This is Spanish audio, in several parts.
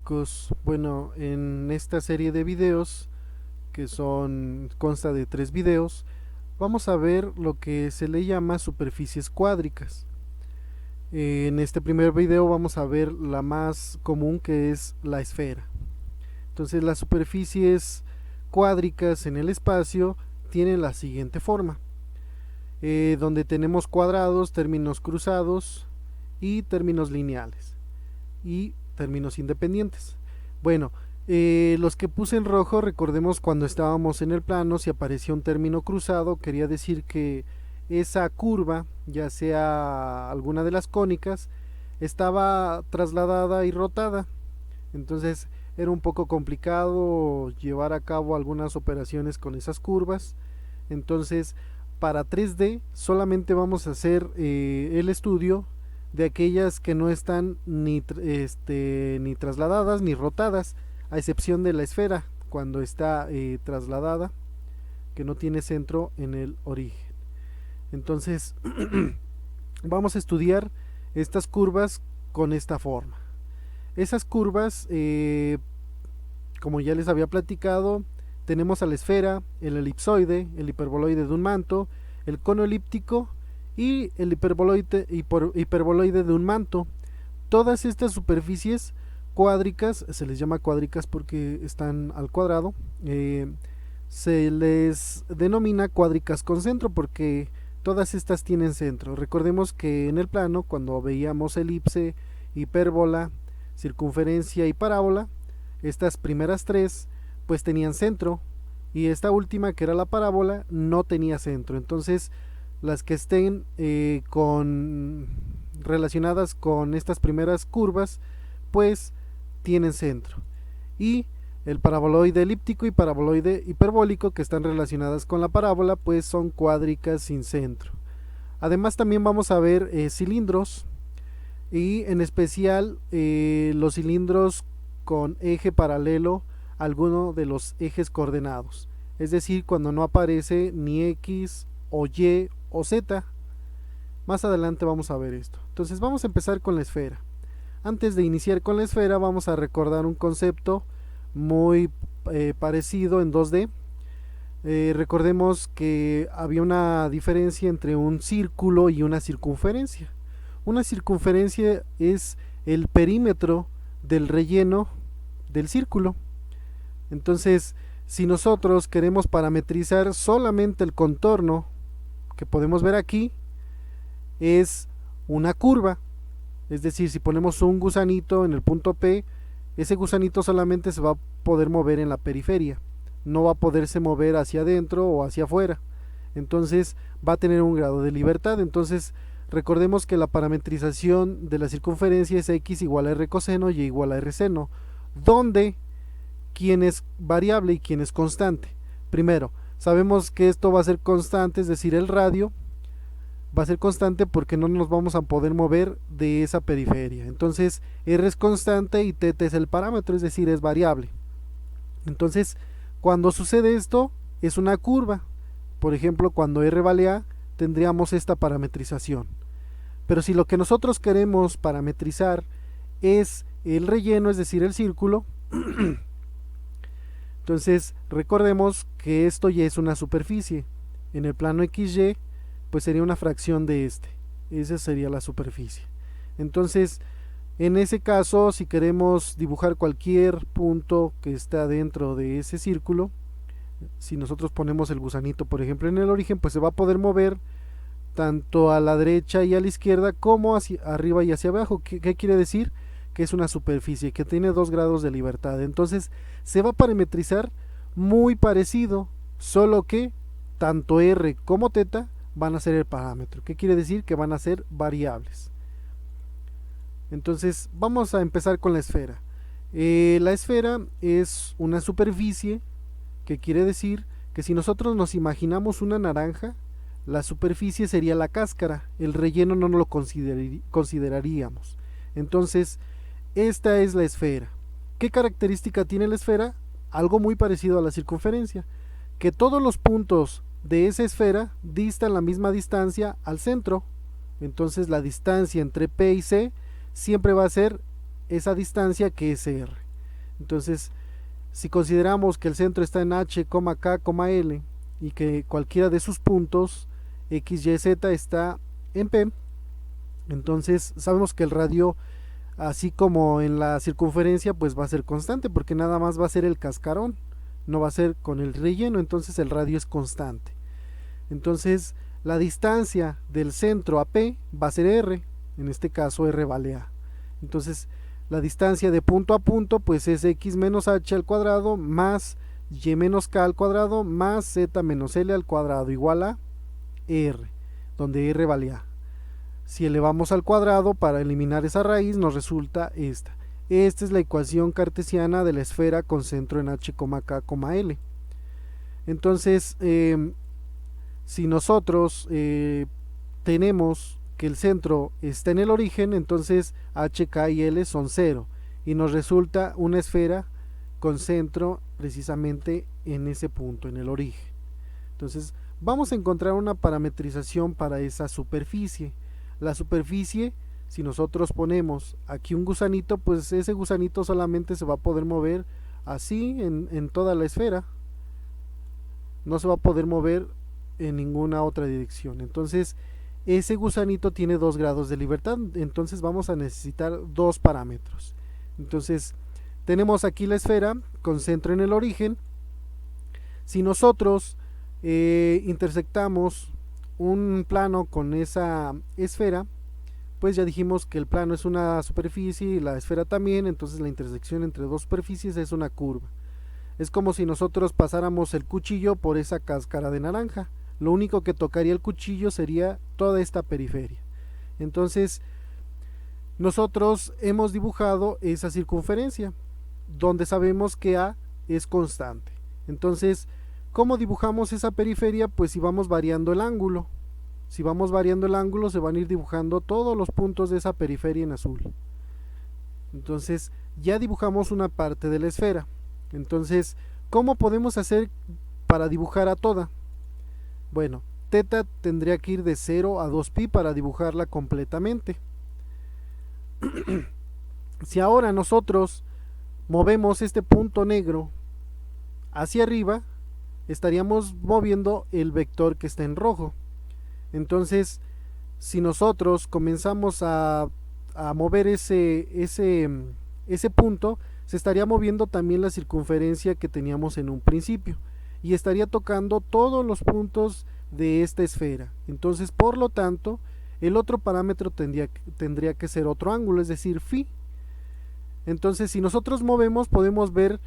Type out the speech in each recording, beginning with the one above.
chicos, bueno, en esta serie de videos consta de 3 videos, vamos a ver lo que se le llama superficies cuádricas. En este primer video vamos a ver la más común, que es la esfera. Entonces las superficies cuádricas en el espacio tienen la siguiente forma, donde tenemos cuadrados, términos cruzados y términos lineales y términos independientes. Bueno, los que puse en rojo, recordemos cuando estábamos en el plano, si aparecía un término cruzado, quería decir que esa curva, ya sea alguna de las cónicas, estaba trasladada y rotada. Entonces era un poco complicado llevar a cabo algunas operaciones con esas curvas. Entonces, para 3D solamente vamos a hacer el estudio de aquellas que no están ni trasladadas ni rotadas, a excepción de la esfera, cuando está trasladada, que no tiene centro en el origen. Entonces, vamos a estudiar estas curvas con esta forma. Esas curvas, como ya les había platicado, tenemos a la esfera, el elipsoide, el hiperboloide de un manto, el cono elíptico y el hiperboloide de un manto. Todas estas superficies cuádricas, se les llama cuádricas porque están al cuadrado, se les denomina cuádricas con centro porque todas estas tienen centro. Recordemos que en el plano, cuando veíamos elipse, hipérbola, circunferencia y parábola, estas primeras tres pues tenían centro, y esta última, que era la parábola, no tenía centro. Entonces las que estén relacionadas con estas primeras curvas pues tienen centro, y el paraboloide elíptico y paraboloide hiperbólico, que están relacionadas con la parábola, pues son cuádricas sin centro. Además también vamos a ver cilindros, y en especial los cilindros con eje paralelo a alguno de los ejes coordenados, es decir, cuando no aparece ni X o Y o Z. Más adelante vamos a ver esto. Entonces vamos a empezar con la esfera. Antes de iniciar con la esfera, vamos a recordar un concepto muy parecido en 2D. Recordemos que había una diferencia entre un círculo y una circunferencia. Una circunferencia es el perímetro del relleno del círculo. Entonces, si nosotros queremos parametrizar solamente el contorno que podemos ver aquí, es una curva. Es decir, si ponemos un gusanito en el punto P, ese gusanito solamente se va a poder mover en la periferia, no va a poderse mover hacia adentro o hacia afuera. Entonces va a tener un grado de libertad. Entonces recordemos que la parametrización de la circunferencia es x igual a r coseno y igual a r seno, donde quién es variable y quién es constante. Primero, sabemos que esto va a ser constante, es decir, el radio va a ser constante porque no nos vamos a poder mover de esa periferia. Entonces r es constante y θ es el parámetro, es decir, es variable. Entonces, cuando sucede esto, es una curva. Por ejemplo, cuando r vale a, tendríamos esta parametrización. Pero si lo que nosotros queremos parametrizar es el relleno, es decir, el círculo, entonces recordemos que esto ya es una superficie. En el plano XY pues sería una fracción de este. Esa sería la superficie. Entonces, en ese caso, si queremos dibujar cualquier punto que está dentro de ese círculo, si nosotros ponemos el gusanito, por ejemplo, en el origen, pues se va a poder mover tanto a la derecha y a la izquierda como hacia arriba y hacia abajo. ¿Qué quiere decir? Que es una superficie que tiene 2 grados de libertad. Entonces se va a parametrizar muy parecido, solo que tanto r como θ van a ser el parámetro. ¿Qué quiere decir? Que van a ser variables. Entonces vamos a empezar con la esfera. La esfera es una superficie, que quiere decir que si nosotros nos imaginamos una naranja, la superficie sería la cáscara, el relleno no lo consideraríamos. Entonces, esta es la esfera. ¿Qué característica tiene la esfera? Algo muy parecido a la circunferencia, que todos los puntos de esa esfera distan la misma distancia al centro. Entonces la distancia entre P y C siempre va a ser esa distancia, que es R. Entonces, si consideramos que el centro está en H, K, L y que cualquiera de sus puntos X, Y, Z está en P, entonces sabemos que el radio, así como en la circunferencia, pues va a ser constante porque nada más va a ser el cascarón, no va a ser con el relleno, entonces el radio es constante. Entonces la distancia del centro a P va a ser R, en este caso R vale A. Entonces la distancia de punto a punto pues es X menos H al cuadrado más Y menos K al cuadrado más Z menos L al cuadrado igual a R, donde R vale A. Si elevamos al cuadrado para eliminar esa raíz nos resulta esta. Esta es la ecuación cartesiana de la esfera con centro en H, K, L. Entonces, si nosotros tenemos que el centro está en el origen, entonces H, K y L son 0 y nos resulta una esfera con centro precisamente en ese punto, en el origen. Entonces vamos a encontrar una parametrización para esa superficie. La superficie, si nosotros ponemos aquí un gusanito, pues ese gusanito solamente se va a poder mover así en toda la esfera, no se va a poder mover en ninguna otra dirección. Entonces ese gusanito tiene 2 grados de libertad, entonces vamos a necesitar 2 parámetros. Entonces tenemos aquí la esfera con centro en el origen. Si nosotros intersectamos un plano con esa esfera, pues ya dijimos que el plano es una superficie y la esfera también, entonces la intersección entre dos superficies es una curva. Es como si nosotros pasáramos el cuchillo por esa cáscara de naranja. Lo único que tocaría el cuchillo sería toda esta periferia. Entonces, nosotros hemos dibujado esa circunferencia, donde sabemos que A es constante. Entonces, ¿cómo dibujamos esa periferia? Pues si vamos variando el ángulo. Si vamos variando el ángulo, se van a ir dibujando todos los puntos de esa periferia en azul. Entonces, ya dibujamos una parte de la esfera. Entonces, ¿cómo podemos hacer para dibujar a toda? Bueno, teta tendría que ir de 0 a 2pi para dibujarla completamente. Si ahora nosotros movemos este punto negro hacia arriba, estaríamos moviendo el vector que está en rojo. Entonces, si nosotros comenzamos a mover ese punto, se estaría moviendo también la circunferencia que teníamos en un principio y estaría tocando todos los puntos de esta esfera. Entonces, por lo tanto, el otro parámetro tendría que ser otro ángulo, es decir, phi. Entonces, si nosotros movemos, podemos ver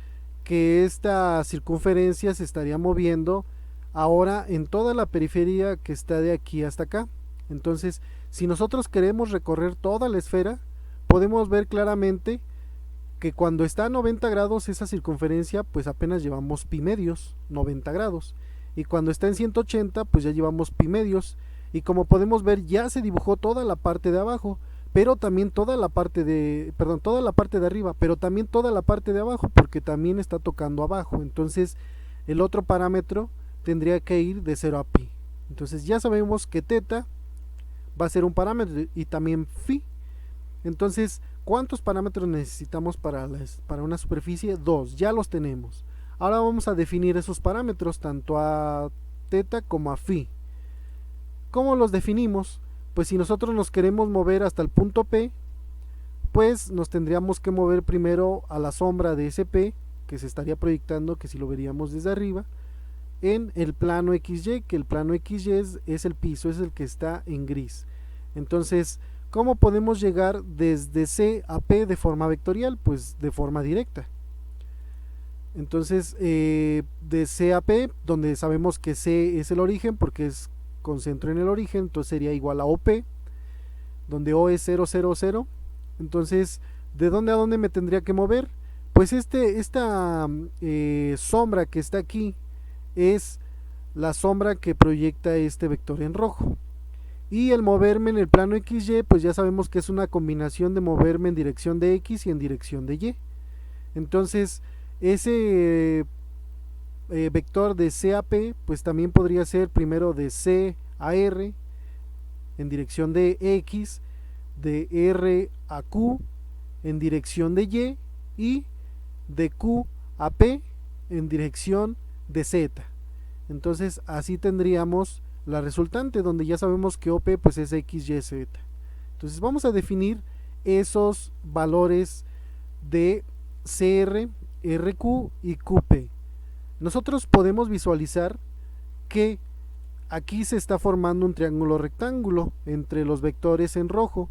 que esta circunferencia se estaría moviendo ahora en toda la periferia que está de aquí hasta acá. Entonces, si nosotros queremos recorrer toda la esfera, podemos ver claramente que cuando está a 90 grados esa circunferencia, pues apenas llevamos pi medios, 90 grados. Y cuando está en 180, pues ya llevamos pi medios. Y como podemos ver, ya se dibujó toda la parte de abajo, pero también toda la parte de, perdón, toda la parte de arriba, pero también toda la parte de abajo, porque también está tocando abajo. Entonces, el otro parámetro tendría que ir de 0 a pi. Entonces, ya sabemos que teta va a ser un parámetro y también phi. Entonces, ¿cuántos parámetros necesitamos para una superficie? 2, ya los tenemos. Ahora vamos a definir esos parámetros tanto a teta como a phi. ¿Cómo los definimos? Pues si nosotros nos queremos mover hasta el punto P, pues nos tendríamos que mover primero a la sombra de ese P, que se estaría proyectando, que si lo veríamos desde arriba, en el plano XY, que el plano XY es el piso, es el que está en gris. Entonces, ¿cómo podemos llegar desde C a P de forma vectorial? Pues de forma directa. Entonces, de C a P, donde sabemos que C es el origen, porque es con centro en el origen, entonces sería igual a OP, donde O es 0, 0, 0. Entonces, ¿de dónde a dónde me tendría que mover? Pues esta sombra que está aquí es la sombra que proyecta este vector en rojo. Y el moverme en el plano XY, pues ya sabemos que es una combinación de moverme en dirección de X y en dirección de Y. Entonces, ese vector de C a P, pues también podría ser primero de C a R en dirección de X, de R a Q en dirección de Y de Q a P en dirección de Z. Entonces así tendríamos la resultante, donde ya sabemos que OP pues es X, Y, Z. Entonces vamos a definir esos valores de CR, RQ y QP. Nosotros podemos visualizar que aquí se está formando un triángulo rectángulo entre los vectores en rojo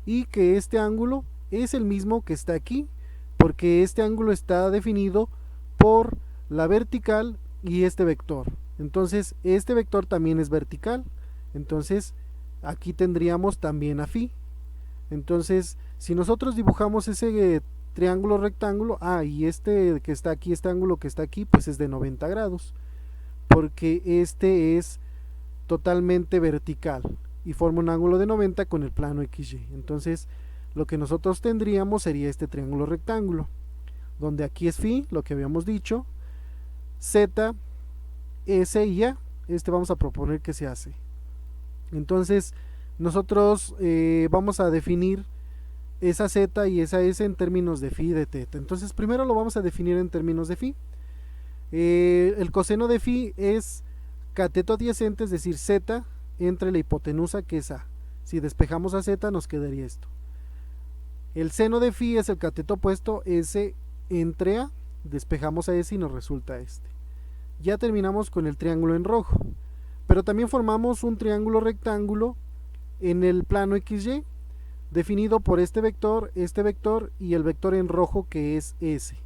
y que este ángulo es el mismo que está aquí, porque este ángulo está definido por la vertical y este vector. Entonces este vector también es vertical, entonces aquí tendríamos también a phi. Entonces si nosotros dibujamos ese triángulo rectángulo, y este que está aquí, este ángulo que está aquí, pues es de 90 grados, porque este es totalmente vertical y forma un ángulo de 90 con el plano XY. Entonces lo que nosotros tendríamos sería este triángulo rectángulo, donde aquí es phi, lo que habíamos dicho, Z, S y A. Vamos a proponer que se hace. Entonces nosotros vamos a definir esa Z y esa S en términos de phi y de teta. Entonces primero lo vamos a definir en términos de phi. El coseno de phi es cateto adyacente, es decir, Z entre la hipotenusa, que es A. Si despejamos a Z nos quedaría esto. El seno de phi es el cateto opuesto, S entre A, despejamos a S y nos resulta este. Ya terminamos con el triángulo en rojo, pero también formamos un triángulo rectángulo en el plano XY, definido por este vector y el vector en rojo, que es S.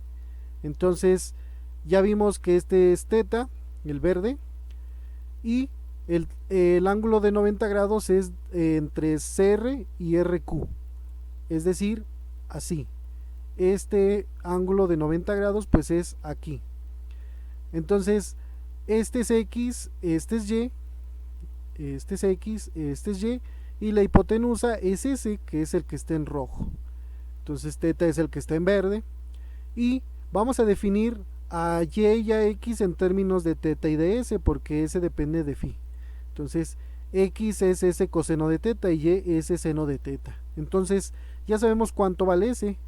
Entonces ya vimos que este es teta, el verde, y el ángulo de 90 grados es entre CR y RQ, es decir, así. Este ángulo de 90 grados pues es aquí. Entonces este es X, este es Y, este es X, este es Y, y la hipotenusa es S, que es el que está en rojo. Entonces teta es el que está en verde, y vamos a definir a Y y a X en términos de teta y de S, porque S depende de phi. Entonces X es S coseno de teta y Y es seno de teta. Entonces ya sabemos cuánto vale S.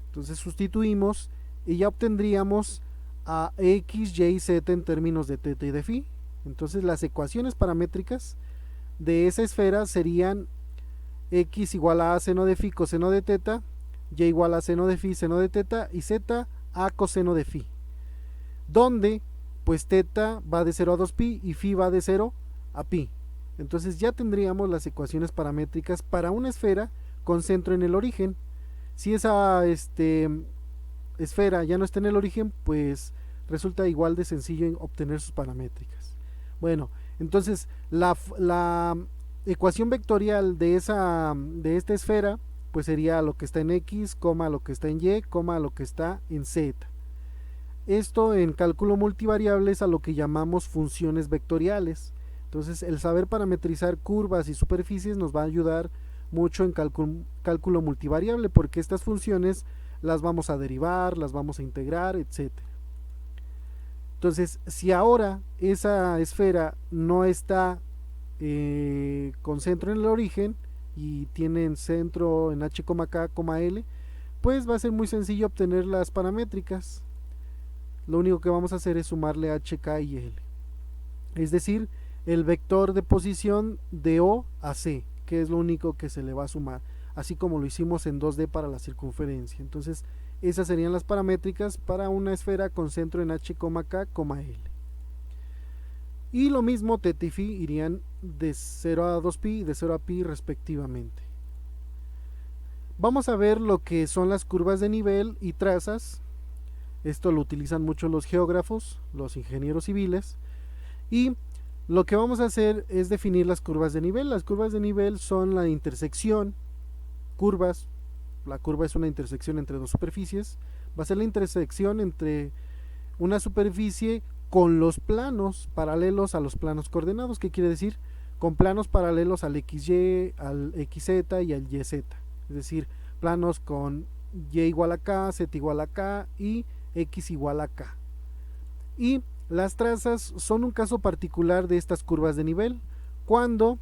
Entonces sustituimos y ya obtendríamos a X, Y y Z en términos de teta y de phi. Entonces las ecuaciones paramétricas de esa esfera serían X igual a seno de phi coseno de teta, Y igual a seno de phi seno de teta y Z a coseno de phi, donde pues teta va de 0 a 2pi y phi va de 0 a pi. Entonces ya tendríamos las ecuaciones paramétricas para una esfera con centro en el origen. Si esa esfera ya no está en el origen, pues resulta igual de sencillo obtener sus paramétricas. Bueno, entonces la ecuación vectorial de esta esfera pues sería lo que está en X, lo que está en Y, lo que está en Z. Esto en cálculo multivariable es a lo que llamamos funciones vectoriales. Entonces el saber parametrizar curvas y superficies nos va a ayudar mucho en cálculo multivariable, porque estas funciones las vamos a derivar, las vamos a integrar, etc. Entonces si ahora esa esfera no está con centro en el origen y tienen centro en h, k, l, pues va a ser muy sencillo obtener las paramétricas. Lo único que vamos a hacer es sumarle h, k y l, es decir, el vector de posición de O a C, que es lo único que se le va a sumar, así como lo hicimos en 2D para la circunferencia. Entonces esas serían las paramétricas para una esfera con centro en h, k, l. Y lo mismo teta y phi irían de 0 a 2pi y de 0 a pi respectivamente. Vamos a ver lo que son las curvas de nivel y trazas. Esto lo utilizan mucho los geógrafos, los ingenieros civiles, y lo que vamos a hacer es definir las curvas de nivel. Las curvas de nivel son la intersección, curvas, la curva es una intersección entre dos superficies, va a ser la intersección entre una superficie con los planos paralelos a los planos coordenados. ¿Qué quiere decir? Con planos paralelos al XY, al XZ y al YZ, es decir, planos con Y igual a K, Z igual a K y X igual a K. Y las trazas son un caso particular de estas curvas de nivel, cuando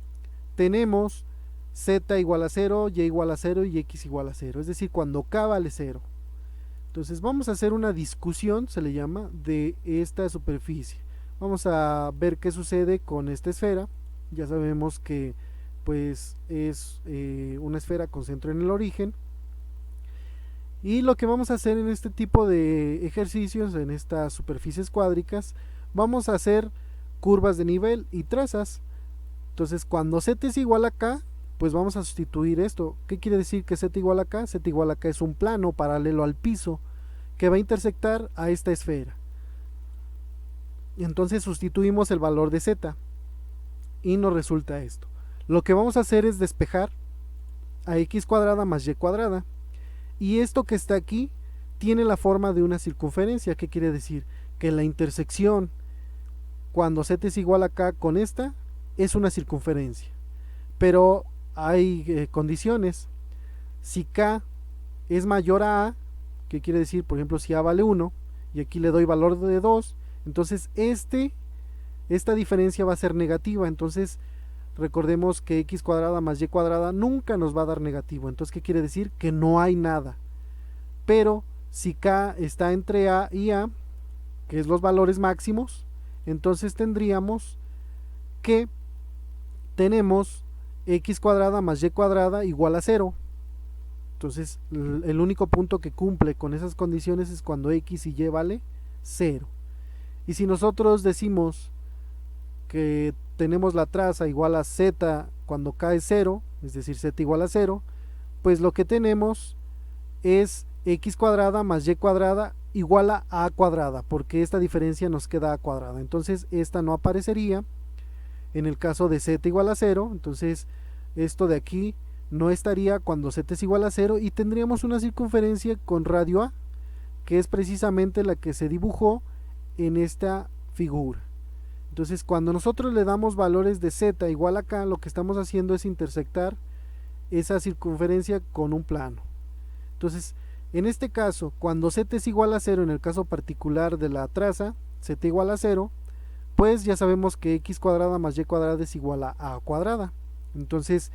tenemos Z igual a 0, Y igual a 0 y X igual a 0, es decir, cuando K vale 0. Entonces vamos a hacer una discusión, se le llama, de esta superficie. Vamos a ver qué sucede con esta esfera. Ya sabemos que pues es una esfera con centro en el origen. Y lo que vamos a hacer en este tipo de ejercicios, en estas superficies cuádricas, vamos a hacer curvas de nivel y trazas. Entonces cuando z es igual a k, pues vamos a sustituir esto. ¿Qué quiere decir que z igual a k? Z igual a k es un plano paralelo al piso que va a intersectar a esta esfera. Entonces sustituimos el valor de z y nos resulta esto. Lo que vamos a hacer es despejar a x cuadrada más y cuadrada. Y esto que está aquí tiene la forma de una circunferencia. ¿Qué quiere decir? Que la intersección cuando z es igual a k con esta es una circunferencia. Pero hay condiciones. Si k es mayor a, ¿qué quiere decir? Por ejemplo, si a vale 1 y aquí le doy valor de 2, entonces esta diferencia va a ser negativa. Entonces recordemos que x cuadrada más y cuadrada nunca nos va a dar negativo. Entonces, ¿qué quiere decir? Que no hay nada. Pero si k está entre a y a, que es los valores máximos, entonces tendríamos que tenemos x cuadrada más y cuadrada igual a 0. Entonces el único punto que cumple con esas condiciones es cuando x y y vale 0. Y si nosotros decimos que tenemos la traza igual a z cuando k es 0, es decir, z igual a 0, pues lo que tenemos es x cuadrada más y cuadrada igual a cuadrada, porque esta diferencia nos queda a cuadrada. Entonces esta no aparecería en el caso de z igual a 0. Entonces esto de aquí no estaría cuando z es igual a 0 y tendríamos una circunferencia con radio a, que es precisamente la que se dibujó en esta figura. Entonces cuando nosotros le damos valores de z igual a k, lo que estamos haciendo es intersectar esa circunferencia con un plano. Entonces en este caso, cuando z es igual a 0, en el caso particular de la traza, z igual a 0, pues ya sabemos que x cuadrada más y cuadrada es igual a cuadrada. Entonces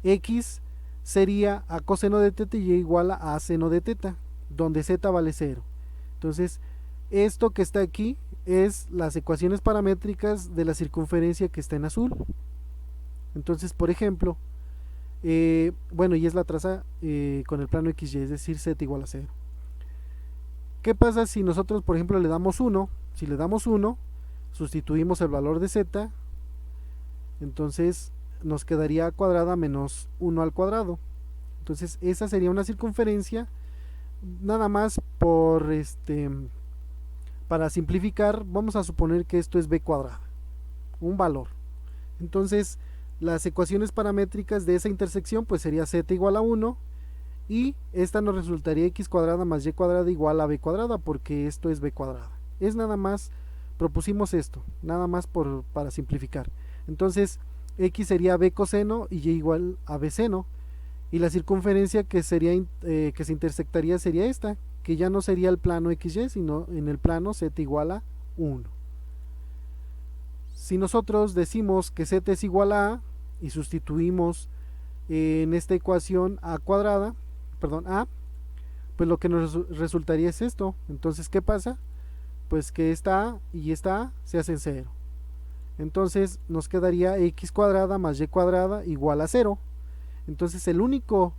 x sería a coseno de teta y y igual a seno de teta, donde z vale 0. Entonces esto que está aquí es las ecuaciones paramétricas de la circunferencia que está en azul. Entonces, por ejemplo, bueno, y es la traza con el plano XY, es decir, z igual a 0. ¿Qué pasa si nosotros, por ejemplo, le damos 1? Si le damos 1, sustituimos el valor de z, entonces nos quedaría a cuadrada menos 1 al cuadrado. Entonces esa sería una circunferencia. Nada más para simplificar, vamos a suponer que esto es b cuadrada, un valor. Entonces las ecuaciones paramétricas de esa intersección pues sería z igual a 1 y esta nos resultaría x cuadrada más y cuadrada igual a b cuadrada, porque esto es b cuadrada. Es nada más, propusimos esto, nada más para simplificar. Entonces x sería b coseno y y igual a b seno, y la circunferencia que sería que se intersectaría sería esta, que ya no sería el plano XY, sino en el plano z igual a 1. Si nosotros decimos que z es igual a y sustituimos en esta ecuación a cuadrada, perdón, a, pues lo que nos resultaría es esto. Entonces, ¿qué pasa? Pues que esta a y esta a se hacen 0. Entonces nos quedaría x cuadrada más y cuadrada igual a 0. Entonces el único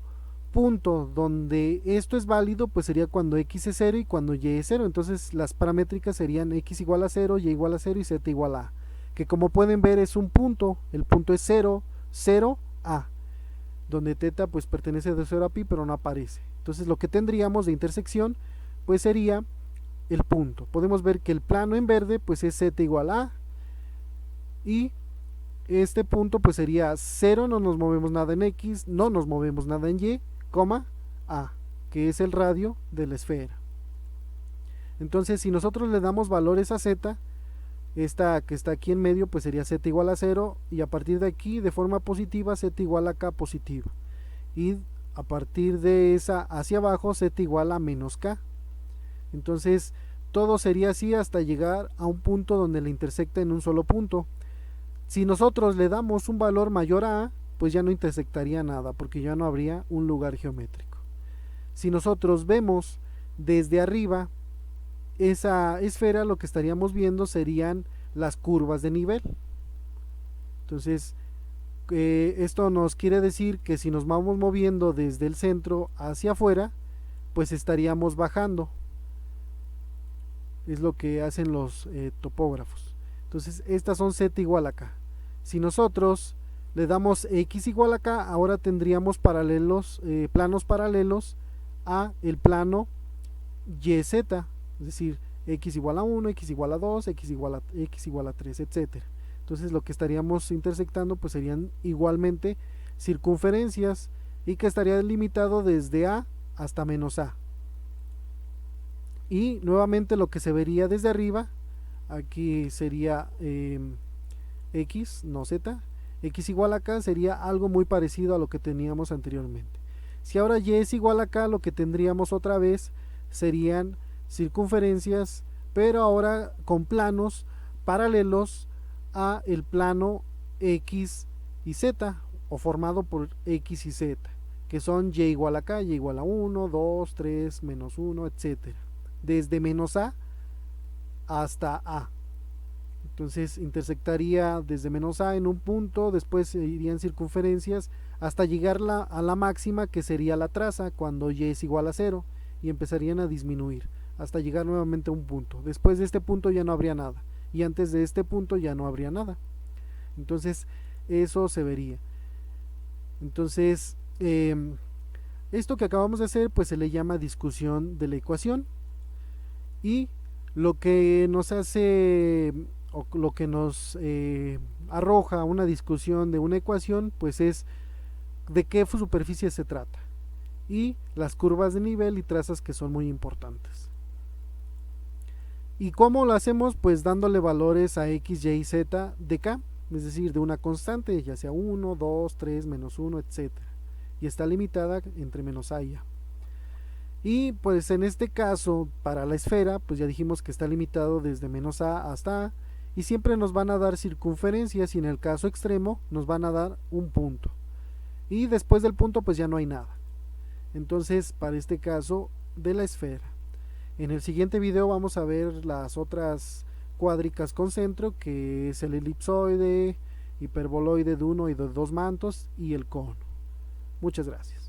punto donde esto es válido pues sería cuando x es 0 y cuando y es 0. Entonces las paramétricas serían x igual a 0, y igual a 0 y z igual a, que como pueden ver es un punto. El punto es 0, 0, a, donde teta pues pertenece de 0 a pi pero no aparece. Entonces lo que tendríamos de intersección pues sería el punto. Podemos ver que el plano en verde pues es z igual a, y este punto pues sería 0, no nos movemos nada en x, no nos movemos nada en y, coma, a, que es el radio de la esfera. Entonces si nosotros le damos valores a z, esta que está aquí en medio pues sería z igual a 0, y a partir de aquí de forma positiva z igual a k positiva, y a partir de esa hacia abajo z igual a menos k. Entonces todo sería así hasta llegar a un punto donde le intersecta en un solo punto. Si nosotros le damos un valor mayor a, pues ya no intersectaría nada, porque ya no habría un lugar geométrico. Si nosotros vemos desde arriba, esa esfera, lo que estaríamos viendo serían las curvas de nivel. Entonces, esto nos quiere decir que si nos vamos moviendo desde el centro hacia afuera, pues estaríamos bajando. Es lo que hacen los topógrafos. Entonces, estas son z igual a k. Si nosotros le damos x igual a k, ahora tendríamos planos paralelos a el plano YZ, es decir, x igual a 1, x igual a 2, x igual a 3, etcétera. Entonces lo que estaríamos intersectando pues serían igualmente circunferencias y que estaría delimitado desde A hasta menos A. Y nuevamente lo que se vería desde arriba, aquí sería x, no z, x igual a k sería algo muy parecido a lo que teníamos anteriormente. Si ahora y es igual a k, lo que tendríamos otra vez serían circunferencias, pero ahora con planos paralelos a el plano x y z, o formado por x y z, que son y igual a k, y igual a 1, 2, 3, menos 1, etcétera, desde menos a hasta a. Entonces intersectaría desde menos a en un punto, después irían circunferencias hasta llegar a la máxima, que sería la traza cuando y es igual a 0, y empezarían a disminuir hasta llegar nuevamente a un punto. Después de este punto ya no habría nada, y antes de este punto ya no habría nada. Entonces eso se vería. Entonces esto que acabamos de hacer pues se le llama discusión de la ecuación, y lo que nos hace o lo que nos arroja una discusión de una ecuación pues es de qué superficie se trata y las curvas de nivel y trazas, que son muy importantes. ¿Y cómo lo hacemos? Pues dándole valores a x, y y z de k, es decir, de una constante, ya sea 1, 2, 3, menos 1, etc. Y está limitada entre menos a y a. Y pues en este caso, para la esfera, pues ya dijimos que está limitado desde menos a hasta a, y siempre nos van a dar circunferencias, y en el caso extremo nos van a dar un punto. Y después del punto pues ya no hay nada. Entonces, para este caso de la esfera. En el siguiente video vamos a ver las otras cuádricas con centro, que es el elipsoide, hiperboloide de 1 y de 2 mantos y el cono. Muchas gracias.